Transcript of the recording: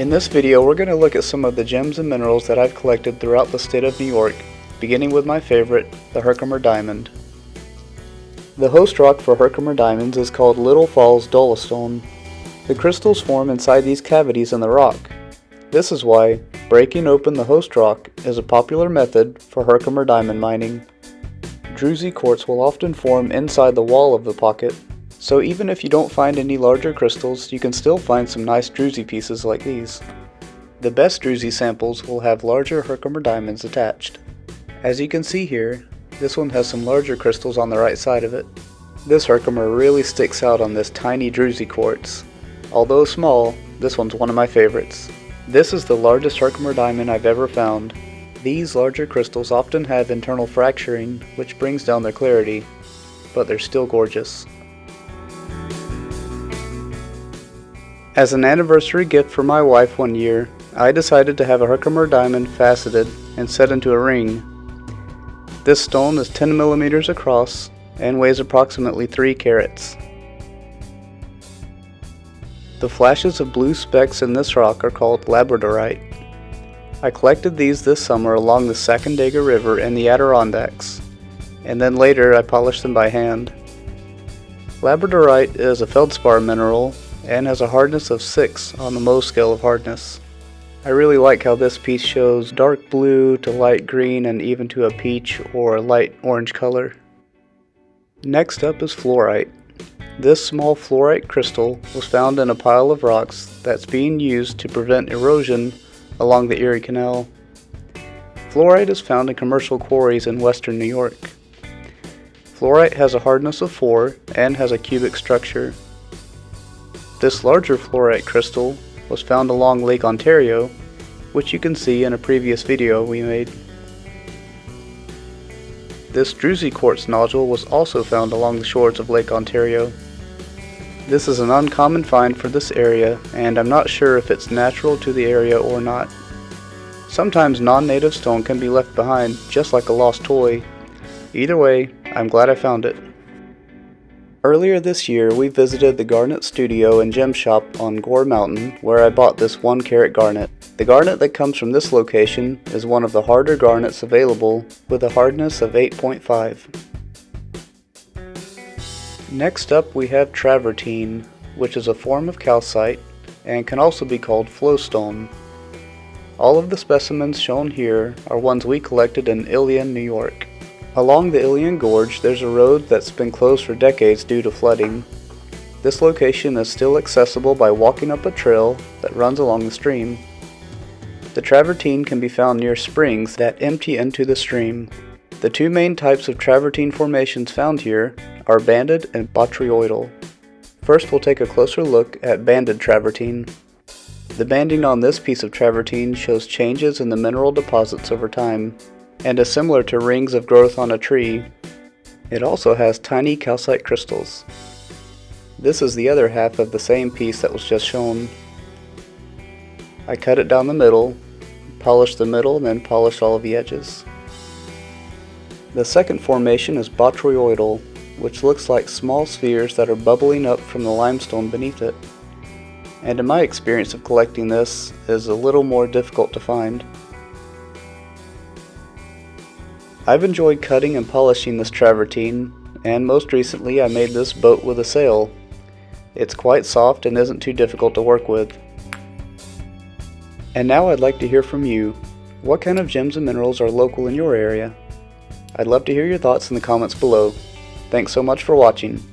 In this video, we're going to look at some of the gems and minerals that I've collected throughout the state of New York, beginning with my favorite, the Herkimer diamond. The host rock for Herkimer diamonds is called Little Falls Dolostone. The crystals form inside these cavities in the rock. This is why breaking open the host rock is a popular method for Herkimer diamond mining. Druzy quartz will often form inside the wall of the pocket, so even if you don't find any larger crystals, you can still find some nice druzy pieces like these. The best druzy samples will have larger Herkimer diamonds attached. As you can see here, this one has some larger crystals on the right side of it. This Herkimer really sticks out on this tiny druzy quartz. Although small, this one's one of my favorites. This is the largest Herkimer diamond I've ever found. These larger crystals often have internal fracturing, which brings down their clarity, but they're still gorgeous. As an anniversary gift for my wife one year, I decided to have a Herkimer diamond faceted and set into a ring. This stone is 10 millimeters across and weighs approximately 3 carats. The flashes of blue specks in this rock are called Labradorite. I collected these this summer along the Sacandaga River in the Adirondacks, and then later I polished them by hand. Labradorite is a feldspar mineral and has a hardness of 6 on the Mohs scale of hardness. I really like how this piece shows dark blue to light green and even to a peach or light orange color. Next up is fluorite. This small fluorite crystal was found in a pile of rocks that's being used to prevent erosion along the Erie Canal. Fluorite is found in commercial quarries in western New York. Fluorite has a hardness of 4 and has a cubic structure. This larger fluorite crystal was found along Lake Ontario, which you can see in a previous video we made. This druzy quartz nodule was also found along the shores of Lake Ontario. This is an uncommon find for this area, and I'm not sure if it's natural to the area or not. Sometimes non-native stone can be left behind just like a lost toy. Either way, I'm glad I found it. Earlier this year, we visited the Garnet Studio and Gem Shop on Gore Mountain, where I bought this 1 carat garnet. The garnet that comes from this location is one of the harder garnets available, with a hardness of 8.5. Next up we have Travertine, which is a form of calcite and can also be called flowstone. All of the specimens shown here are ones we collected in Ilion, New York. Along the Ilion Gorge, there's a road that's been closed for decades due to flooding. This location is still accessible by walking up a trail that runs along the stream. The travertine can be found near springs that empty into the stream. The 2 main types of travertine formations found here are banded and botryoidal. First, we'll take a closer look at banded travertine. The banding on this piece of travertine shows changes in the mineral deposits over time, and is similar to rings of growth on a tree. It also has tiny calcite crystals. This is the other half of the same piece that was just shown. I cut it down the middle, polished the middle, and then polished all of the edges. The second formation is botryoidal, which looks like small spheres that are bubbling up from the limestone beneath it. And in my experience of collecting this, is a little more difficult to find. I've enjoyed cutting and polishing this travertine, and most recently I made this boat with a sail. It's quite soft and isn't too difficult to work with. And now I'd like to hear from you. What kind of gems and minerals are local in your area? I'd love to hear your thoughts in the comments below. Thanks so much for watching.